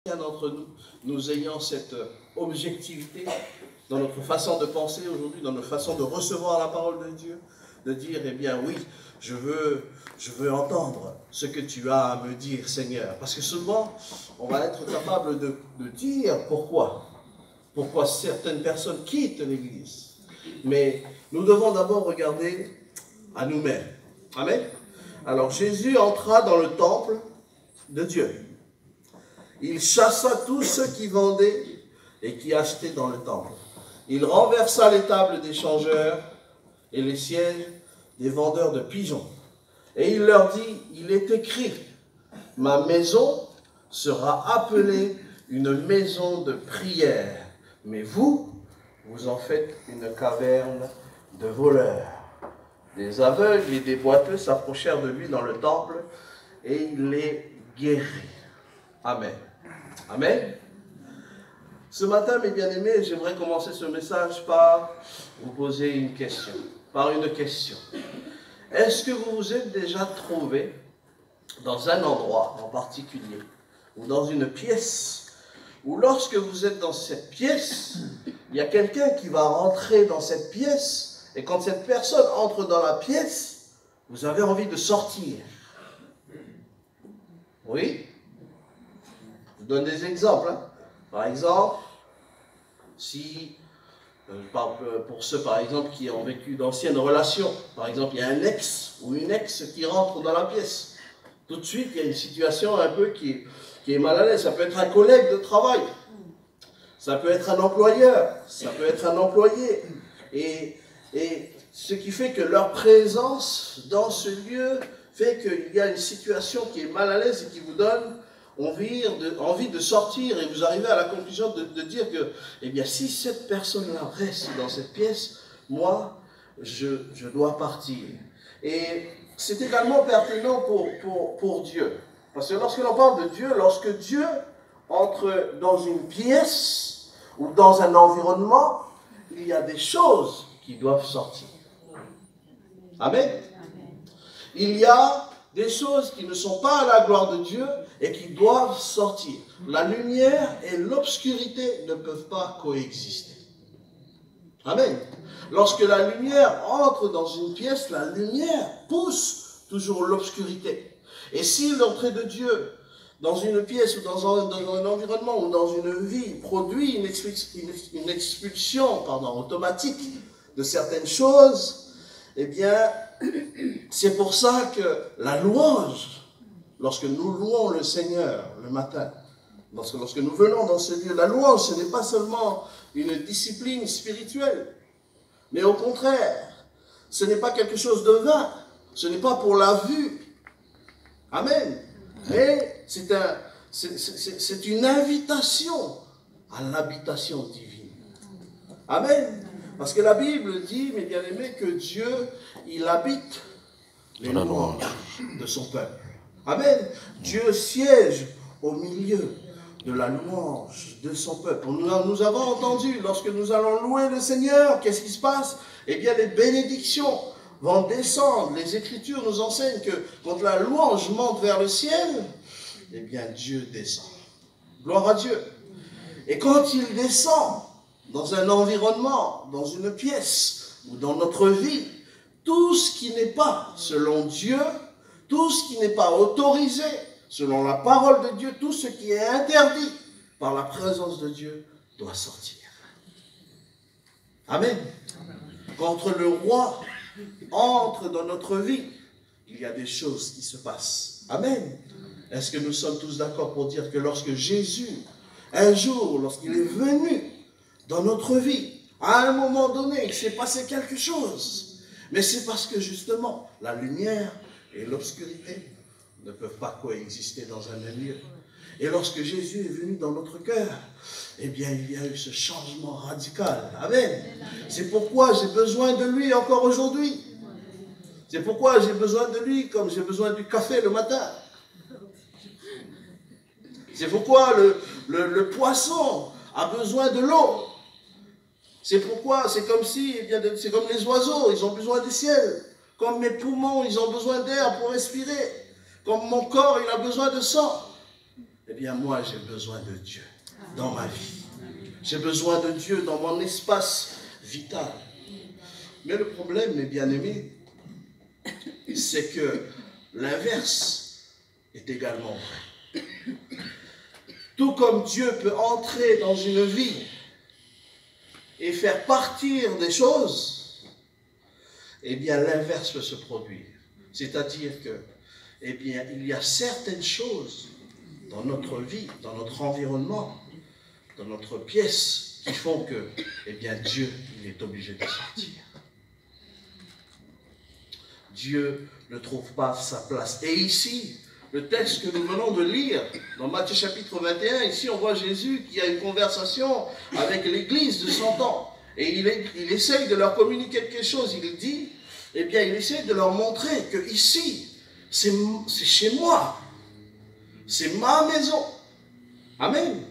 d'entre nous, nous ayons cette objectivité dans notre façon de penser aujourd'hui, dans notre façon de recevoir la parole de Dieu, de dire, eh bien oui, je veux entendre ce que tu as à me dire, Seigneur. Parce que souvent, on va être capable de dire pourquoi certaines personnes quittent l'Église. Mais nous devons d'abord regarder à nous-mêmes. Amen. Alors Jésus entra dans le temple de Dieu. Il chassa tous ceux qui vendaient et qui achetaient dans le temple. Il renversa les tables des changeurs et les sièges des vendeurs de pigeons. Et il leur dit, il est écrit, ma maison sera appelée une maison de prière, mais vous en faites une caverne de voleurs. Des aveugles et des boiteux s'approchèrent de lui dans le temple et il les guérit. Amen. Amen. Ce matin, mes bien-aimés, j'aimerais commencer ce message par vous poser une question. Est-ce que vous vous êtes déjà trouvé dans un endroit en particulier ou dans une pièce où lorsque vous êtes dans cette pièce, il y a quelqu'un qui va rentrer dans cette pièce et quand cette personne entre dans la pièce, vous avez envie de sortir? Oui? Je vous donne des exemples. Par exemple, si, je parle pour ceux par exemple qui ont vécu d'anciennes relations, par exemple il y a un ex ou une ex qui rentre dans la pièce, tout de suite il y a une situation un peu qui est mal à l'aise. Ça peut être un collègue de travail, ça peut être un employeur, ça peut être un employé, et ce qui fait que leur présence dans ce lieu fait qu'il y a une situation qui est mal à l'aise et qui vous donne envie de sortir, et vous arrivez à la conclusion de dire que, eh bien, si cette personne-là reste dans cette pièce, moi, je dois partir. Et c'est également pertinent pour Dieu. Parce que lorsque l'on parle de Dieu, lorsque Dieu entre dans une pièce ou dans un environnement, il y a des choses qui doivent sortir. Amen. Il y a des choses qui ne sont pas à la gloire de Dieu et qui doivent sortir. La lumière et l'obscurité ne peuvent pas coexister. Amen. Lorsque la lumière entre dans une pièce, la lumière pousse toujours l'obscurité. Et si l'entrée de Dieu dans une pièce ou dans un environnement ou dans une vie produit une expulsion automatique de certaines choses, eh bien, c'est pour ça que la louange, lorsque nous louons le Seigneur le matin, lorsque nous venons dans ce lieu, la louange, ce n'est pas seulement une discipline spirituelle, mais au contraire, ce n'est pas quelque chose de vain, ce n'est pas pour la vue. Amen. Mais c'est une invitation à l'habitation divine. Amen. Parce que la Bible dit, mes bien-aimés, que Dieu, il habite les louanges de son peuple. Amen. Dieu siège au milieu de la louange de son peuple. Nous avons entendu, lorsque nous allons louer le Seigneur, qu'est-ce qui se passe? Eh bien, les bénédictions vont descendre. Les Écritures nous enseignent que quand la louange monte vers le ciel, eh bien, Dieu descend. Gloire à Dieu. Et quand il descend dans un environnement, dans une pièce ou dans notre vie, tout ce qui n'est pas selon Dieu, tout ce qui n'est pas autorisé selon la parole de Dieu, tout ce qui est interdit par la présence de Dieu doit sortir. Amen. Quand le roi entre dans notre vie, il y a des choses qui se passent. Amen. Est-ce que nous sommes tous d'accord pour dire que lorsque Jésus, un jour, lorsqu'il est venu dans notre vie, à un moment donné, il s'est passé quelque chose. Mais c'est parce que justement, la lumière et l'obscurité ne peuvent pas coexister dans un même lieu. Et lorsque Jésus est venu dans notre cœur, eh bien, il y a eu ce changement radical. Amen. C'est pourquoi j'ai besoin de lui encore aujourd'hui. C'est pourquoi j'ai besoin de lui comme j'ai besoin du café le matin. C'est pourquoi le poisson a besoin de l'eau. C'est pourquoi c'est comme si, eh bien, c'est comme les oiseaux, ils ont besoin du ciel. Comme mes poumons, ils ont besoin d'air pour respirer. Comme mon corps, il a besoin de sang. eh bien moi j'ai besoin de Dieu dans ma vie. J'ai besoin de Dieu dans mon espace vital. Mais le problème, mes bien-aimés, c'est que l'inverse est également vrai. Tout comme Dieu peut entrer dans une vie et faire partir des choses, eh bien l'inverse peut se produire. C'est-à-dire que, eh bien, il y a certaines choses dans notre vie, dans notre environnement, dans notre pièce, qui font que, eh bien, Dieu, il est obligé de sortir. Dieu ne trouve pas sa place. Et ici, le texte que nous venons de lire, dans Matthieu chapitre 21, ici on voit Jésus qui a une conversation avec l'église de son temps. Et il essaye de leur communiquer quelque chose. Il dit, eh bien, il essaye de leur montrer que ici, c'est chez moi. C'est ma maison. Amen.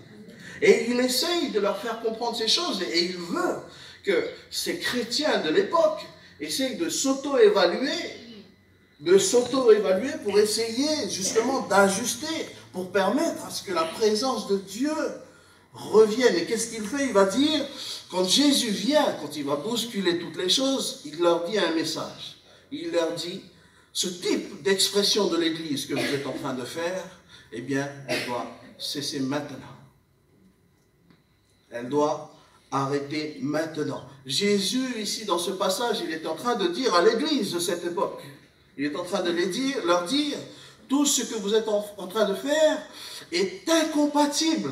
Et il essaye de leur faire comprendre ces choses. Et il veut que ces chrétiens de l'époque essayent de s'auto-évaluer pour essayer justement d'ajuster, pour permettre à ce que la présence de Dieu revienne. Et qu'est-ce qu'il fait? Il va dire, quand Jésus vient, quand il va bousculer toutes les choses, il leur dit un message. Il leur dit, ce type d'expression de l'Église que vous êtes en train de faire, eh bien, elle doit cesser maintenant. Elle doit arrêter maintenant. Jésus, ici, dans ce passage, il est en train de dire à l'Église de cette époque, il est en train de leur dire, tout ce que vous êtes en train de faire est incompatible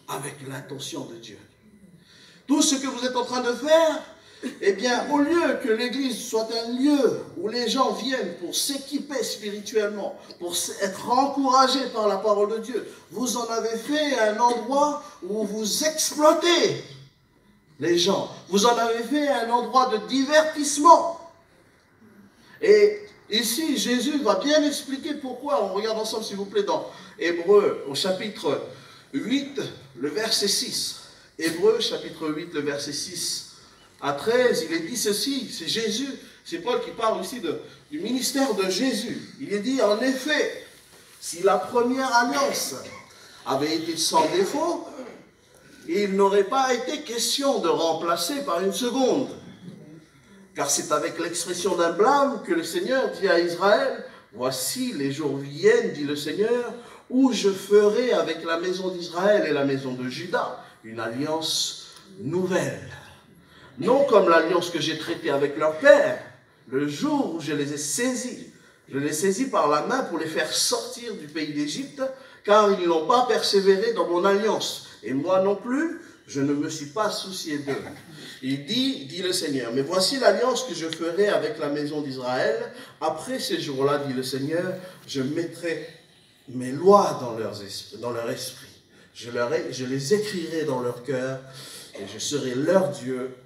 avec l'intention de Dieu. Tout ce que vous êtes en train de faire, eh bien, au lieu que l'Église soit un lieu où les gens viennent pour s'équiper spirituellement, pour être encouragés par la parole de Dieu, vous en avez fait un endroit où vous exploitez les gens. Vous en avez fait un endroit de divertissement. Et ici, Jésus va bien expliquer pourquoi. On regarde ensemble, s'il vous plaît, dans Hébreux, au chapitre 8, le verset 6. Hébreux, chapitre 8, le verset 6 à 13, il est dit ceci, c'est Jésus, c'est Paul qui parle ici du ministère de Jésus. Il est dit, en effet, si la première alliance avait été sans défaut, il n'aurait pas été question de remplacer par une seconde. Car c'est avec l'expression d'un blâme que le Seigneur dit à Israël, « Voici les jours viennent, dit le Seigneur, où je ferai avec la maison d'Israël et la maison de Juda une alliance nouvelle. Non comme l'alliance que j'ai traitée avec leur père, le jour où je les ai saisis. Je les saisis par la main pour les faire sortir du pays d'Égypte, car ils n'ont pas persévéré dans mon alliance. Et moi non plus, je ne me suis pas soucié d'eux. » Il dit le Seigneur, « Mais voici l'alliance que je ferai avec la maison d'Israël. Après ces jours-là, dit le Seigneur, je mettrai mes lois dans leur esprit. Je les écrirai dans leur cœur, et je serai leur Dieu,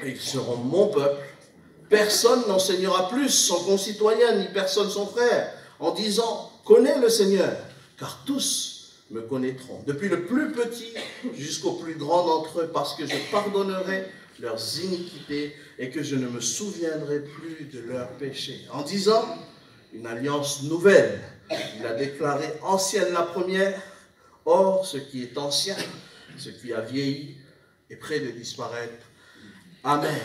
et ils seront mon peuple. Personne n'enseignera plus son concitoyen, ni personne son frère, en disant, connais le Seigneur, car tous me connaîtront, depuis le plus petit jusqu'au plus grand d'entre eux, parce que je pardonnerai leurs iniquités et que je ne me souviendrai plus de leurs péchés. En disant, une alliance nouvelle, il a déclaré ancienne la première, or ce qui est ancien, ce qui a vieilli, est près de disparaître. Amen.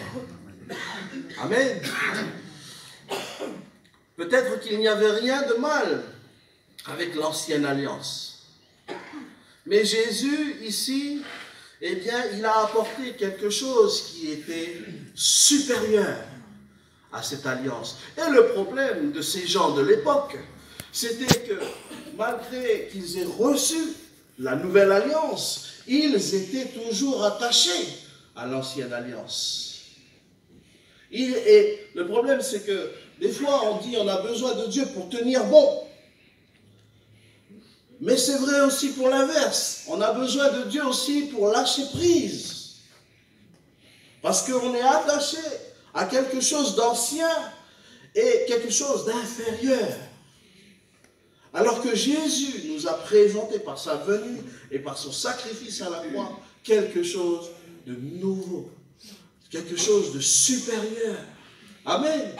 Amen. Peut-être qu'il n'y avait rien de mal avec l'ancienne alliance. Mais Jésus, ici, eh bien, il a apporté quelque chose qui était supérieur à cette alliance. Et le problème de ces gens de l'époque, c'était que malgré qu'ils aient reçu la nouvelle alliance, ils étaient toujours attachés à l'ancienne alliance. Et le problème, c'est que des fois, on dit on a besoin de Dieu pour tenir bon. Mais c'est vrai aussi pour l'inverse. On a besoin de Dieu aussi pour lâcher prise. Parce qu'on est attaché à quelque chose d'ancien et quelque chose d'inférieur. Alors que Jésus nous a présenté par sa venue et par son sacrifice à la croix quelque chose de nouveau. Quelque chose de supérieur. Amen.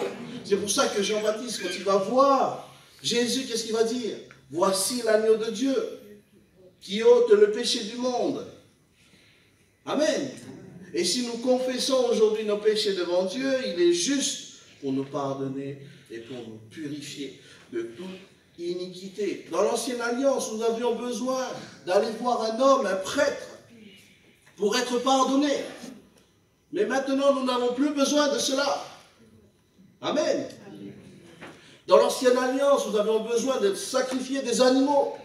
C'est pour ça que Jean-Baptiste, quand il va voir Jésus, qu'est-ce qu'il va dire? Voici l'agneau de Dieu. qui ôte le péché du monde. Amen. Et si nous confessons aujourd'hui nos péchés devant Dieu, il est juste pour nous pardonner et pour nous purifier de toute iniquité. Dans l'ancienne alliance, nous avions besoin d'aller voir un homme, un prêtre, pour être pardonnés. Mais maintenant, nous n'avons plus besoin de cela. Amen. Dans l'ancienne alliance, nous avions besoin de sacrifier des animaux.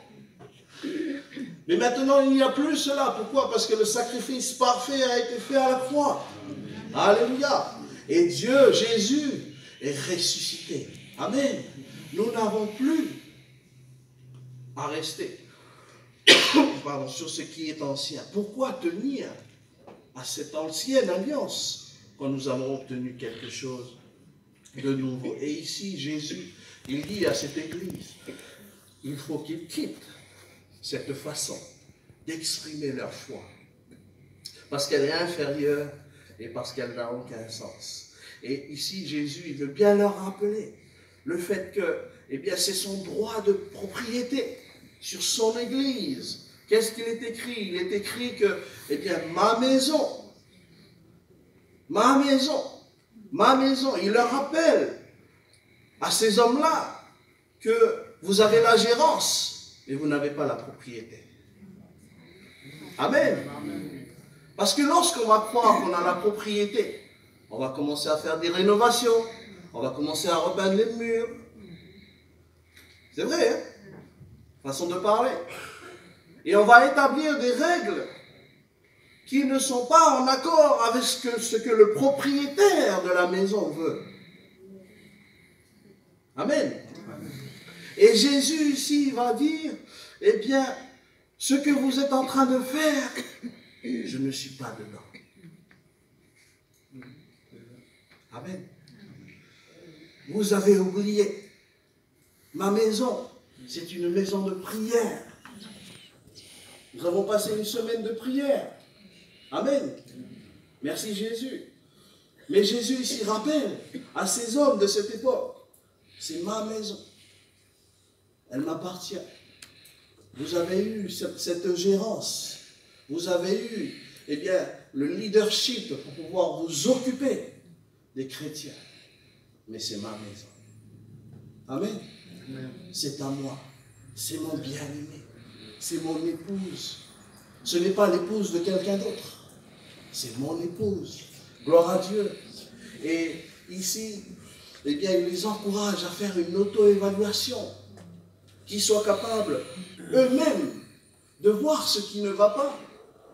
Mais maintenant, il n'y a plus cela. Pourquoi? Parce que le sacrifice parfait a été fait à la croix. Alléluia. Et Dieu, Jésus, est ressuscité. Amen. Nous n'avons plus à rester sur ce qui est ancien. Pourquoi tenir à cette ancienne alliance quand nous avons obtenu quelque chose de nouveau? Et ici, Jésus, il dit à cette église, il faut qu'ils quittent cette façon d'exprimer leur foi, parce qu'elle est inférieure et parce qu'elle n'a aucun sens. Et ici, Jésus, il veut bien leur rappeler le fait que, eh bien, c'est son droit de propriété sur son église. Qu'est-ce qu'il est écrit? Il est écrit que, eh bien, ma maison, il leur rappelle à ces hommes-là que vous avez la gérance, mais vous n'avez pas la propriété. Amen. Parce que lorsqu'on va croire qu'on a la propriété, on va commencer à faire des rénovations, on va commencer à repeindre les murs. C'est vrai, hein? Façon de parler. Et on va établir des règles qui ne sont pas en accord avec ce que le propriétaire de la maison veut. Amen. Et Jésus ici va dire, eh bien, ce que vous êtes en train de faire, je ne suis pas dedans. Amen. Vous avez oublié, ma maison, c'est une maison de prière. Nous avons passé une semaine de prière. Amen. Merci Jésus. Mais Jésus ici rappelle à ces hommes de cette époque, c'est ma maison. Elle m'appartient. Vous avez eu cette gérance. Vous avez eu, eh bien, le leadership pour pouvoir vous occuper des chrétiens. Mais c'est ma maison. Amen. C'est à moi. C'est mon bien-aimé. C'est mon épouse. Ce n'est pas l'épouse de quelqu'un d'autre. C'est mon épouse. Gloire à Dieu. Et ici, eh bien, il les encourage à faire une auto-évaluation, qu'ils soient capables eux-mêmes de voir ce qui ne va pas,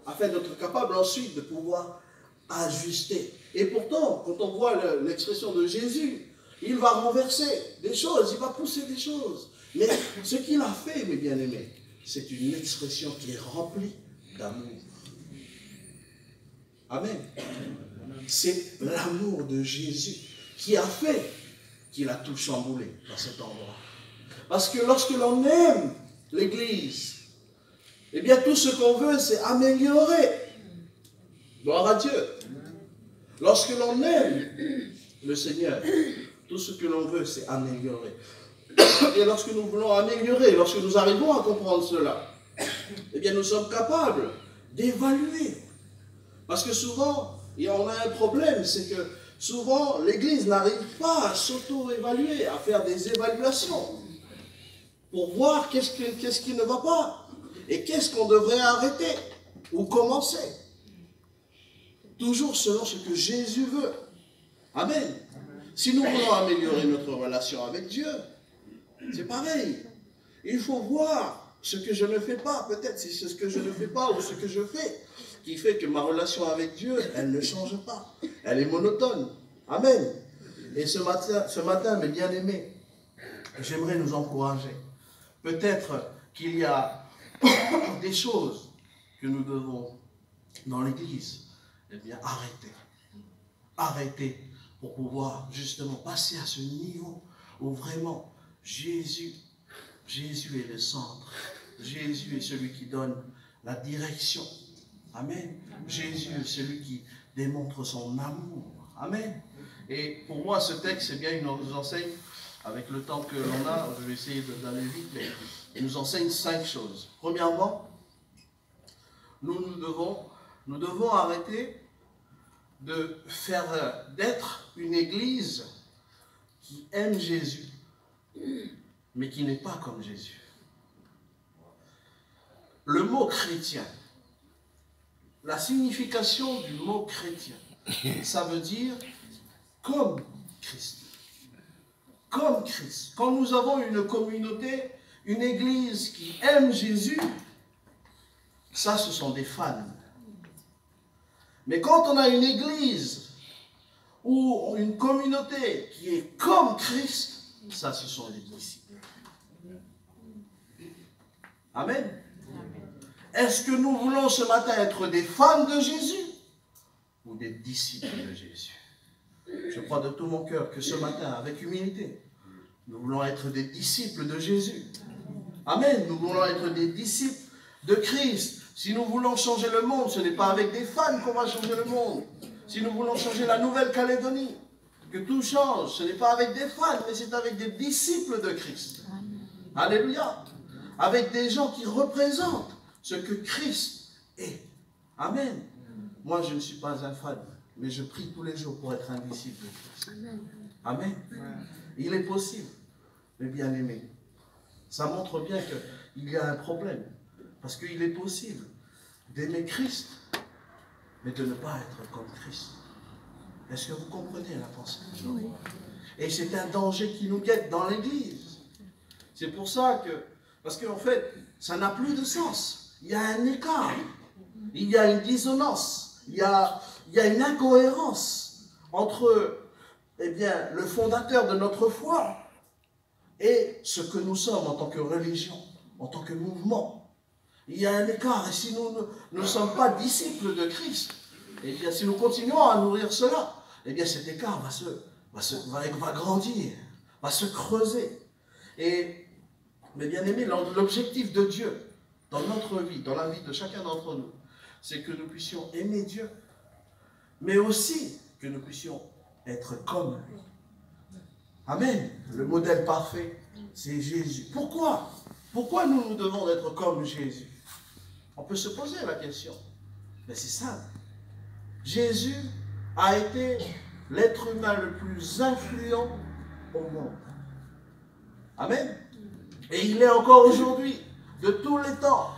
afin d'être capables ensuite de pouvoir ajuster. Et pourtant, quand on voit l'expression de Jésus, il va renverser des choses, il va pousser des choses. Mais ce qu'il a fait, mes bien-aimés, c'est une expression qui est remplie d'amour. Amen. C'est l'amour de Jésus qui a fait qu'il a tout chamboulé dans cet endroit. Parce que lorsque l'on aime l'Église, eh bien tout ce qu'on veut, c'est améliorer. Gloire à Dieu. Lorsque l'on aime le Seigneur, tout ce que l'on veut, c'est améliorer. Et lorsque nous voulons améliorer, lorsque nous arrivons à comprendre cela, eh bien nous sommes capables d'évaluer. Parce que souvent, on a un problème, c'est que souvent l'Église n'arrive pas à s'auto-évaluer, à faire des évaluations pour voir qu'est-ce qui ne va pas et qu'est-ce qu'on devrait arrêter ou commencer. Toujours selon ce que Jésus veut. Amen. Si nous voulons améliorer notre relation avec Dieu, c'est pareil. Il faut voir ce que je ne fais pas. Peut-être si c'est ce que je ne fais pas ou ce que je fais qui fait que ma relation avec Dieu, elle ne change pas. Elle est monotone. Amen. Et ce matin, mes bien-aimés, j'aimerais nous encourager. Peut-être qu'il y a des choses que nous devons, dans l'Église, eh bien, arrêter. Arrêter pour pouvoir justement passer à ce niveau où vraiment Jésus est le centre. Jésus est celui qui donne la direction. Amen. Jésus est celui qui démontre son amour. Amen. Et pour moi, ce texte, c'est bien, il nous enseigne, avec le temps que l'on a, je vais essayer d'aller vite, mais il nous enseigne 5 choses. Premièrement, nous devons arrêter de faire d'être une église qui aime Jésus, mais qui n'est pas comme Jésus. Le mot chrétien, la signification du mot chrétien, ça veut dire comme Christ. Comme Christ. Quand nous avons une communauté, une église qui aime Jésus, ça, ce sont des fans. Mais quand on a une église ou une communauté qui est comme Christ, ça, ce sont des disciples. Amen. Est-ce que nous voulons ce matin être des fans de Jésus ou des disciples de Jésus? Je crois de tout mon cœur que ce matin, avec humilité, nous voulons être des disciples de Jésus. Amen. Nous voulons être des disciples de Christ. Si nous voulons changer le monde, ce n'est pas avec des fans qu'on va changer le monde. Si nous voulons changer la Nouvelle-Calédonie, que tout change, ce n'est pas avec des fans, mais c'est avec des disciples de Christ. Alléluia. Avec des gens qui représentent ce que Christ est. Amen. Moi, je ne suis pas un fan, mais je prie tous les jours pour être un disciple de Christ. Amen. Il est possible, mes bien-aimés. Ça montre bien qu'il y a un problème. Parce qu'il est possible d'aimer Christ, mais de ne pas être comme Christ. Est-ce que vous comprenez la pensée? Oui. Et c'est un danger qui nous guette dans l'Église. C'est pour ça que, parce qu'en fait, ça n'a plus de sens. Il y a un écart, il y a une dissonance, il y a une incohérence entre, eh bien, le fondateur de notre foi et ce que nous sommes en tant que religion, en tant que mouvement. Il y a un écart, et si nous ne sommes pas disciples de Christ, eh bien, si nous continuons à nourrir cela, eh bien, cet écart va grandir, va se creuser. Et, mes bien-aimés, l'objectif de Dieu dans notre vie, dans la vie de chacun d'entre nous, c'est que nous puissions aimer Dieu, mais aussi que nous puissions être comme lui. Amen. Le modèle parfait, c'est Jésus. Pourquoi? Pourquoi nous devons être comme Jésus? On peut se poser la question. Mais c'est simple. Jésus a été l'être humain le plus influent au monde. Amen. Et il est encore aujourd'hui, de tous les temps.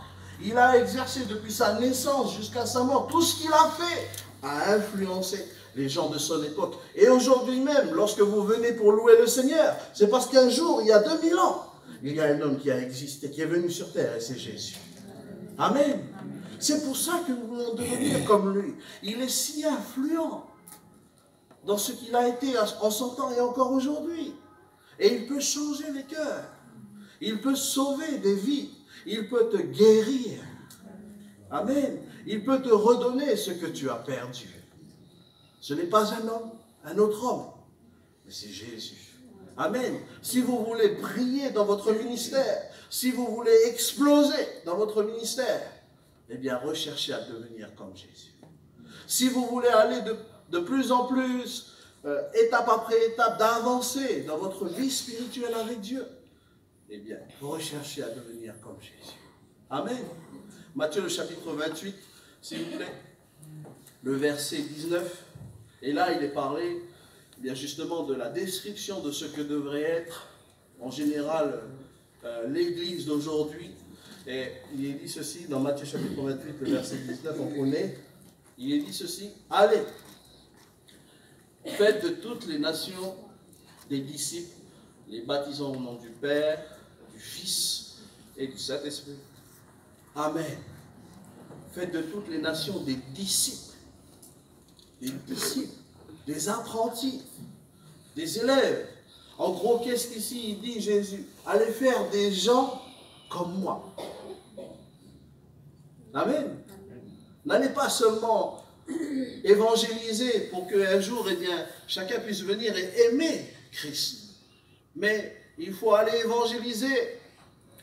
Il a exercé depuis sa naissance jusqu'à sa mort. Tout ce qu'il a fait a influencé les gens de son époque. Et aujourd'hui même, lorsque vous venez pour louer le Seigneur, c'est parce qu'un jour, il y a 2000 ans, il y a un homme qui a existé, qui est venu sur terre, et c'est Jésus. Amen. C'est pour ça que nous voulons devenir comme lui. Il est si influent dans ce qu'il a été en son temps et encore aujourd'hui. Et il peut changer les cœurs. Il peut sauver des vies. Il peut te guérir. Amen. Il peut te redonner ce que tu as perdu. Ce n'est pas un homme, un autre homme, mais c'est Jésus. Amen. Si vous voulez briller dans votre ministère, si vous voulez exploser dans votre ministère, eh bien, recherchez à devenir comme Jésus. Si vous voulez aller de plus en plus, étape après étape, d'avancer dans votre vie spirituelle avec Dieu, eh bien, recherchez à devenir comme Jésus. Amen. Matthieu, le chapitre 28, s'il vous plaît, le verset 19. Et là, il est parlé, eh bien, justement, de la description de ce que devrait être, en général, l'Église d'aujourd'hui. Et il est dit ceci, dans Matthieu chapitre 28, le verset 19, on connaît, il est dit ceci: allez, faites de toutes les nations des disciples, les baptisant au nom du Père, du Fils et du Saint-Esprit. Amen. Faites de toutes les nations des disciples, des apprentis, des élèves. En gros, qu'est-ce qu'ici il dit Jésus? Allez faire des gens comme moi. Amen. N'allez pas seulement évangéliser pour qu'un jour, eh bien, chacun puisse venir et aimer Christ. Mais il faut aller évangéliser.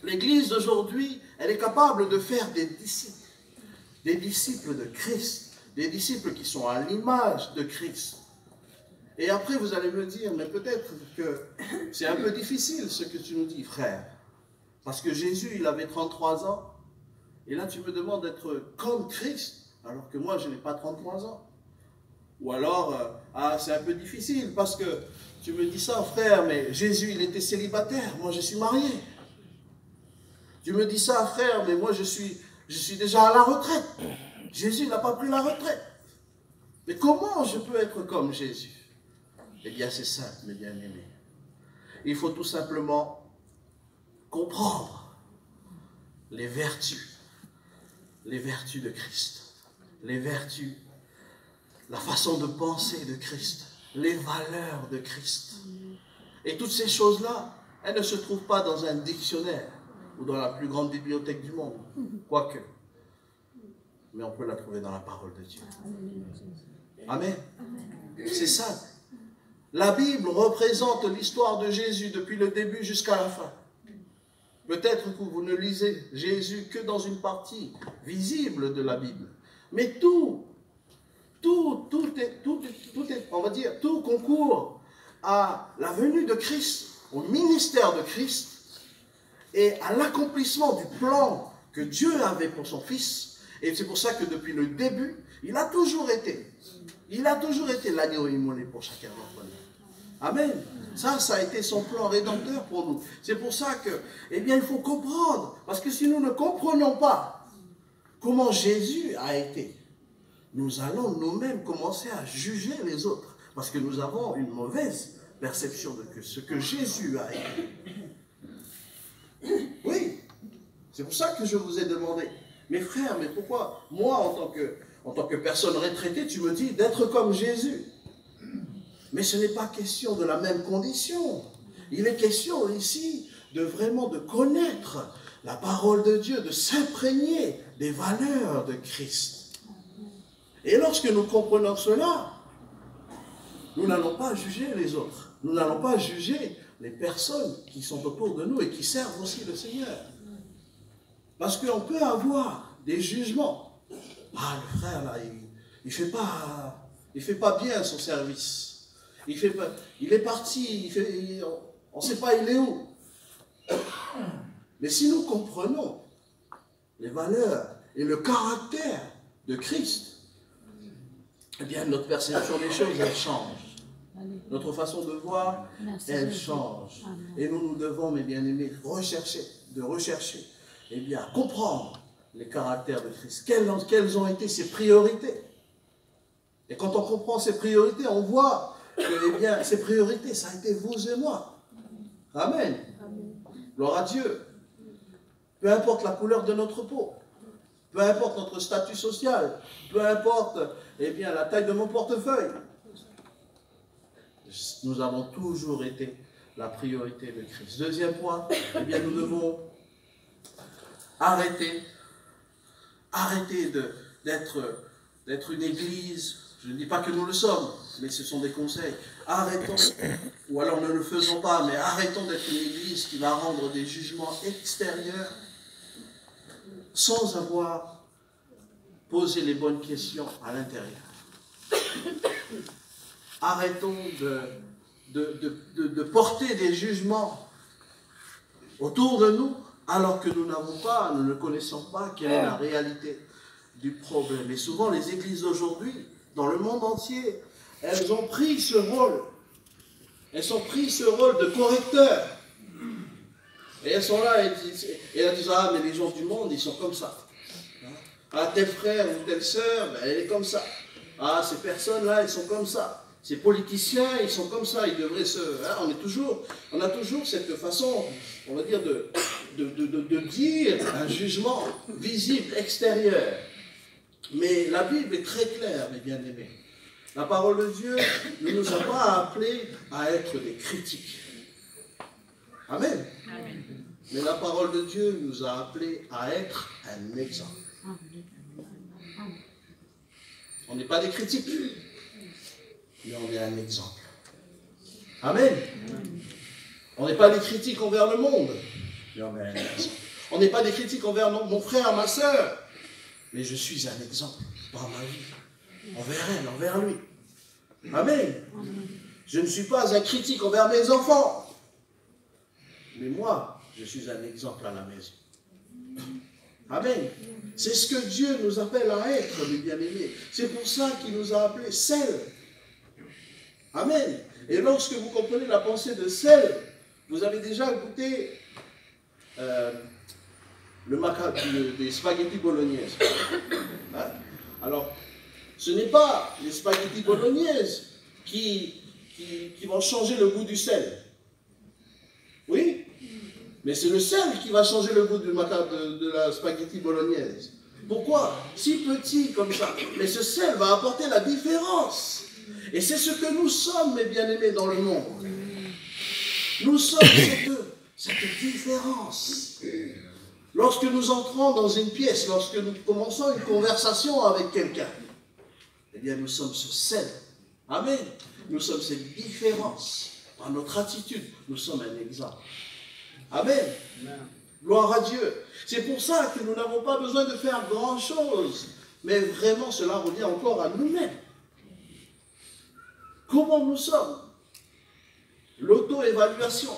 L'Église d'aujourd'hui, elle est capable de faire des disciples de Christ, des disciples qui sont à l'image de Christ. Et après, vous allez me dire, mais peut-être que c'est un peu difficile ce que tu nous dis, frère. Parce que Jésus, il avait 33 ans, Et là, tu me demandes d'être comme Christ, alors que moi, je n'ai pas 33 ans. Ou alors, c'est un peu difficile, parce que tu me dis ça, frère, mais Jésus, il était célibataire, moi, je suis marié. Tu me dis ça, frère, mais moi, je suis déjà à la retraite. Jésus n'a pas pris la retraite. Mais comment je peux être comme Jésus? Eh bien, c'est simple, mes bien-aimés. Il faut tout simplement comprendre les vertus de Christ, les vertus, la façon de penser de Christ, les valeurs de Christ. Et toutes ces choses-là, elles ne se trouvent pas dans un dictionnaire ou dans la plus grande bibliothèque du monde, quoique. Mais on peut la trouver dans la parole de Dieu. Amen. C'est ça. La Bible représente l'histoire de Jésus depuis le début jusqu'à la fin. Peut-être que vous ne lisez Jésus que dans une partie visible de la Bible. Mais tout concourt à la venue de Christ, au ministère de Christ et à l'accomplissement du plan que Dieu avait pour son Fils. Et c'est pour ça que depuis le début, il a toujours été l'agneau immolé pour chacun d'entre nous. Amen. Ça a été son plan rédempteur pour nous. C'est pour ça que, eh bien, il faut comprendre. Parce que si nous ne comprenons pas comment Jésus a été, nous allons nous-mêmes commencer à juger les autres. Parce que nous avons une mauvaise perception de ce que Jésus a été. Oui. C'est pour ça que je vous ai demandé. Mes frères, mais pourquoi moi, en tant que personne retraitée, tu me dis d'être comme Jésus? Mais ce n'est pas question de la même condition. Il est question ici de vraiment de connaître la parole de Dieu, de s'imprégner des valeurs de Christ. Et lorsque nous comprenons cela, nous n'allons pas juger les autres. Nous n'allons pas juger les personnes qui sont autour de nous et qui servent aussi le Seigneur. Parce qu'on peut avoir des jugements. Ah, le frère là, il fait pas bien son service. Il est parti, on ne sait pas il est où. Mais si nous comprenons les valeurs et le caractère de Christ, eh bien notre perception des choses, elle change. Notre façon de voir, elle change. Et nous devons, mes bien-aimés, rechercher, eh bien, comprendre les caractères de Christ. Quelles ont été ses priorités? Et quand on comprend ses priorités, on voit que, eh bien, ses priorités, ça a été vous et moi. Amen. Gloire à Dieu. Peu importe la couleur de notre peau, peu importe notre statut social, peu importe, eh bien, la taille de mon portefeuille, nous avons toujours été la priorité de Christ. Deuxième point, eh bien, nous devons arrêter d'être une église. Je ne dis pas que nous le sommes, mais ce sont des conseils. Arrêtons, ou alors ne le faisons pas, mais arrêtons d'être une église qui va rendre des jugements extérieurs sans avoir posé les bonnes questions à l'intérieur. Arrêtons de porter des jugements autour de nous, alors que nous ne connaissons pas quelle est la réalité du problème. Et souvent, les églises d'aujourd'hui, dans le monde entier, elles ont pris ce rôle. Elles ont pris ce rôle de correcteur. Et elles sont là et elles disent, ah, mais les gens du monde, ils sont comme ça. Ah, tel frère ou telle sœur, ben, elle est comme ça. Ah, ces personnes-là, elles sont comme ça. Ces politiciens, ils sont comme ça. Ils devraient se... Hein, on a toujours cette façon, on va dire, de dire un jugement visible, extérieur. Mais la Bible est très claire, mes bien-aimés. La parole de Dieu ne nous a pas appelés à être des critiques. Amen. Amen. Mais la parole de Dieu nous a appelés à être un exemple. On n'est pas des critiques, mais on est un exemple. Amen. On n'est pas des critiques envers le monde, mais on est un exemple. On n'est pas des critiques envers mon frère, ma soeur, mais je suis un exemple par ma vie, envers elle, envers lui. Amen. Je ne suis pas un critique envers mes enfants, mais moi, je suis un exemple à la maison. Amen. C'est ce que Dieu nous appelle à être, mes bien-aimés. C'est pour ça qu'il nous a appelés sel. Amen. Et lorsque vous comprenez la pensée de sel, vous avez déjà goûté des spaghettis bolognaises. Hein? Alors, ce n'est pas les spaghettis bolognaises qui vont changer le goût du sel. Oui? Mais c'est le sel qui va changer le goût de la spaghetti bolognaise. Pourquoi? Si petit comme ça. Mais ce sel va apporter la différence. Et c'est ce que nous sommes, mes bien-aimés, dans le monde. Nous sommes cette différence. Lorsque nous entrons dans une pièce, lorsque nous commençons une conversation avec quelqu'un, eh bien, nous sommes ce sel. Amen. Nous sommes cette différence. Par notre attitude, nous sommes un exemple. Amen. Gloire à Dieu. C'est pour ça que nous n'avons pas besoin de faire grand-chose. Mais vraiment, cela revient encore à nous-mêmes. Comment nous sommes? L'auto-évaluation.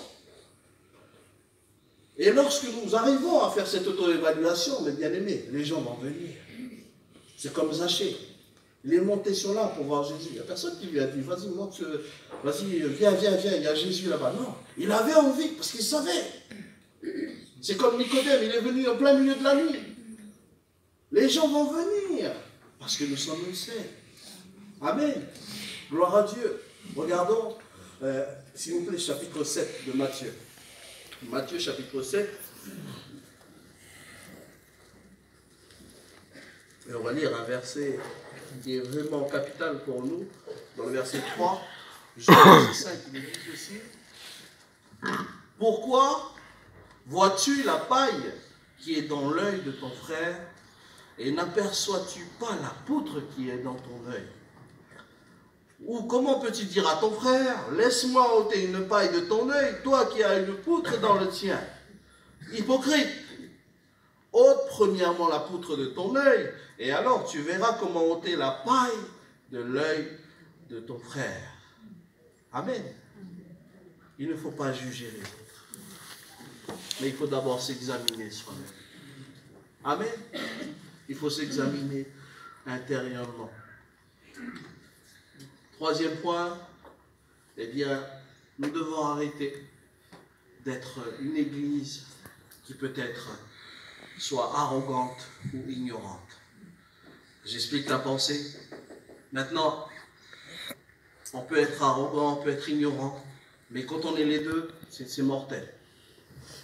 Et lorsque nous arrivons à faire cette auto-évaluation, mes bien-aimés, les gens vont venir. C'est comme Zachée. Il est monté sur là pour voir Jésus. Il n'y a personne qui lui a dit, vas-y, monte, vas-y, viens, il y a Jésus là-bas. Non, il avait envie parce qu'il savait. C'est comme Nicodème, il est venu en plein milieu de la nuit. Les gens vont venir parce que nous sommes le sel. Amen. Gloire à Dieu. Regardons, s'il vous plaît, chapitre 7 de Matthieu. Matthieu, chapitre 7. Et on va lire un verset qui est vraiment capital pour nous, dans le verset 3, jusqu'au verset 5, il est dit ceci. Pourquoi vois-tu la paille qui est dans l'œil de ton frère et n'aperçois-tu pas la poutre qui est dans ton œil? Ou comment peux-tu dire à ton frère, laisse-moi ôter une paille de ton œil, toi qui as une poutre dans le tien? Hypocrite, ôte premièrement la poutre de ton œil, et alors tu verras comment ôter la paille de l'œil de ton frère. Amen. Il ne faut pas juger les autres, mais il faut d'abord s'examiner soi-même. Amen. Il faut s'examiner intérieurement. Troisième point, eh bien, nous devons arrêter d'être une église qui peut être soit arrogante ou ignorante. J'explique la pensée. Maintenant, on peut être arrogant, on peut être ignorant, mais quand on est les deux, c'est mortel.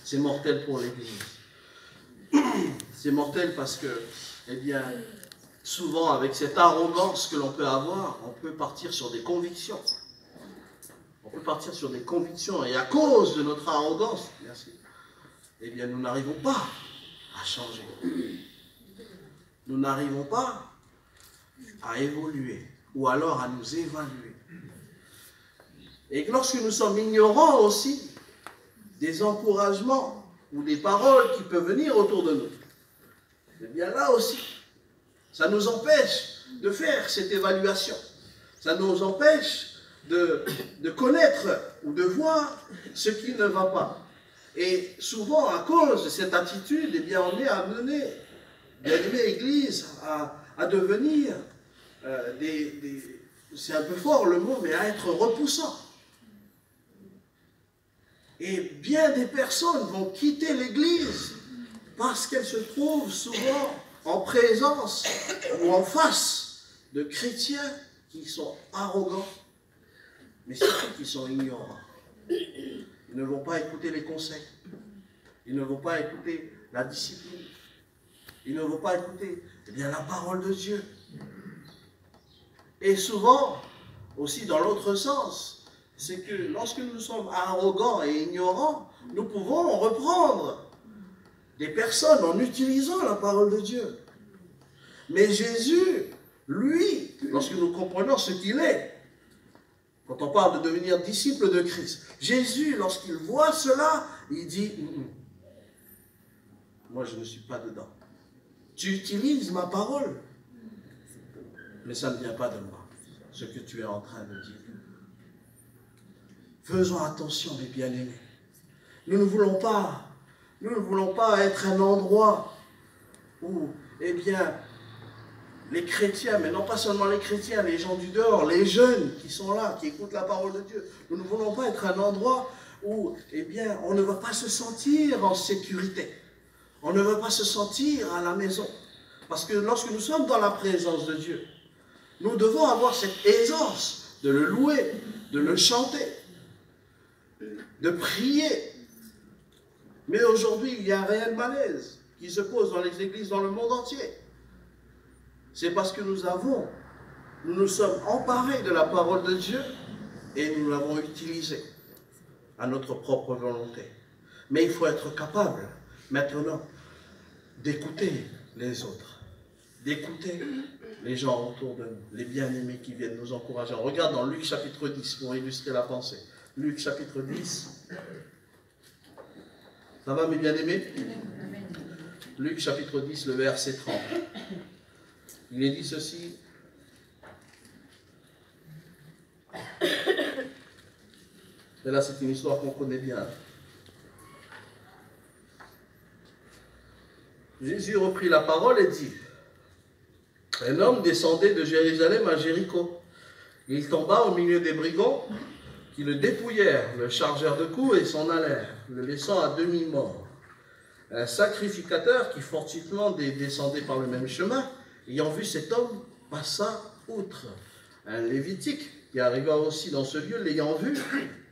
C'est mortel pour l'église. C'est mortel parce que, eh bien, souvent, avec cette arrogance que l'on peut avoir, on peut partir sur des convictions. On peut partir sur des convictions. Et à cause de notre arrogance, merci, eh bien, nous n'arrivons pas à changer. Nous n'arrivons pas à évoluer ou alors à nous évaluer. Et lorsque nous sommes ignorants aussi des encouragements ou des paroles qui peuvent venir autour de nous, eh bien là aussi, ça nous empêche de faire cette évaluation. Ça nous empêche de connaître ou de voir ce qui ne va pas. Et souvent, à cause de cette attitude, eh bien, on est amené, bien-aimé Église, à devenir c'est un peu fort le mot, mais à être repoussant. Et bien des personnes vont quitter l'Église parce qu'elles se trouvent souvent en présence ou en face de chrétiens qui sont arrogants, mais surtout qui sont ignorants. Ils ne vont pas écouter les conseils. Ils ne vont pas écouter la discipline. Ils ne vont pas écouter, eh bien, la parole de Dieu. Et souvent, aussi dans l'autre sens, c'est que lorsque nous sommes arrogants et ignorants, nous pouvons reprendre des personnes en utilisant la parole de Dieu. Mais Jésus, lui, lorsque nous comprenons ce qu'il est, quand on parle de devenir disciple de Christ, Jésus, lorsqu'il voit cela, il dit, moi je ne suis pas dedans. Tu utilises ma parole, mais ça ne vient pas de moi, ce que tu es en train de dire. Faisons attention, mes bien-aimés. Nous ne voulons pas être un endroit où, eh bien, les chrétiens, mais non pas seulement les chrétiens, les gens du dehors, les jeunes qui sont là, qui écoutent la parole de Dieu. Nous ne voulons pas être un endroit où, eh bien, on ne va pas se sentir en sécurité. On ne va pas se sentir à la maison. Parce que lorsque nous sommes dans la présence de Dieu, nous devons avoir cette aisance de le louer, de le chanter, de prier. Mais aujourd'hui, il y a un réel malaise qui se pose dans les églises dans le monde entier. C'est parce que nous nous sommes emparés de la parole de Dieu et nous l'avons utilisée à notre propre volonté. Mais il faut être capable, maintenant, d'écouter les autres, d'écouter les gens autour de nous, les bien-aimés qui viennent nous encourager. On regarde dans Luc chapitre 10 pour illustrer la pensée. Luc chapitre 10. Ça va mes bien-aimés? Luc chapitre 10, le verset 30. Il est dit ceci. Et là, c'est une histoire qu'on connaît bien. Jésus reprit la parole et dit, un homme descendait de Jérusalem à Jéricho. Il tomba au milieu des brigands qui le dépouillèrent, le chargèrent de coups et s'en allèrent, le laissant à demi-mort. Un sacrificateur qui fortuitement descendait par le même chemin, ayant vu cet homme, passa outre. Un lévitique qui arriva aussi dans ce lieu, l'ayant vu,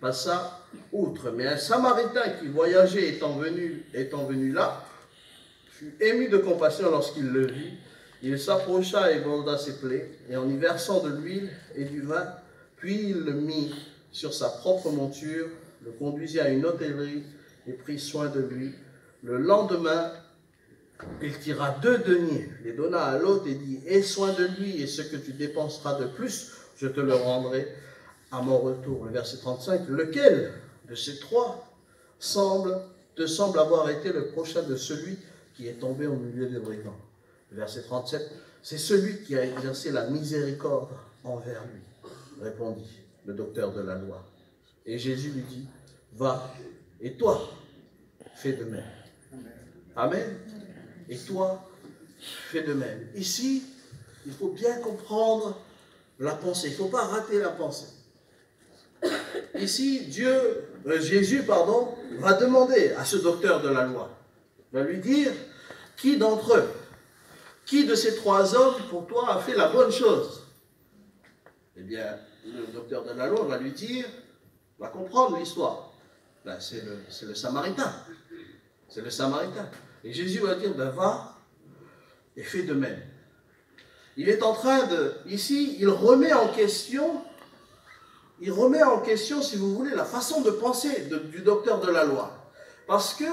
passa outre. Mais un samaritain qui voyageait étant venu là, fut ému de compassion lorsqu'il le vit. Il s'approcha et banda ses plaies, et en y versant de l'huile et du vin, puis il le mit sur sa propre monture, le conduisit à une hôtellerie et prit soin de lui. Le lendemain, il tira 2 deniers, les donna à l'hôte et dit, aie soin de lui, et ce que tu dépenseras de plus, je te le rendrai à mon retour. Le verset 35, lequel de ces 3 te semble avoir été le prochain de celui qui est tombé au milieu des brigands? Le verset 37, c'est celui qui a exercé la miséricorde envers lui, répondit le docteur de la loi. Et Jésus lui dit, va, et toi, fais de même. Amen. Et toi, fais de même. Ici, il faut bien comprendre la pensée. Il ne faut pas rater la pensée. Ici, Jésus va demander à ce docteur de la loi, va lui dire, qui d'entre eux, qui de ces 3 hommes pour toi a fait la bonne chose? Eh bien, le docteur de la loi va lui dire, va comprendre l'histoire. Ben, c'est le Samaritain. C'est le Samaritain. Et Jésus va dire, ben va et fais de même. Il est en train ici, il remet en question, si vous voulez, la façon de penser du docteur de la loi. Parce que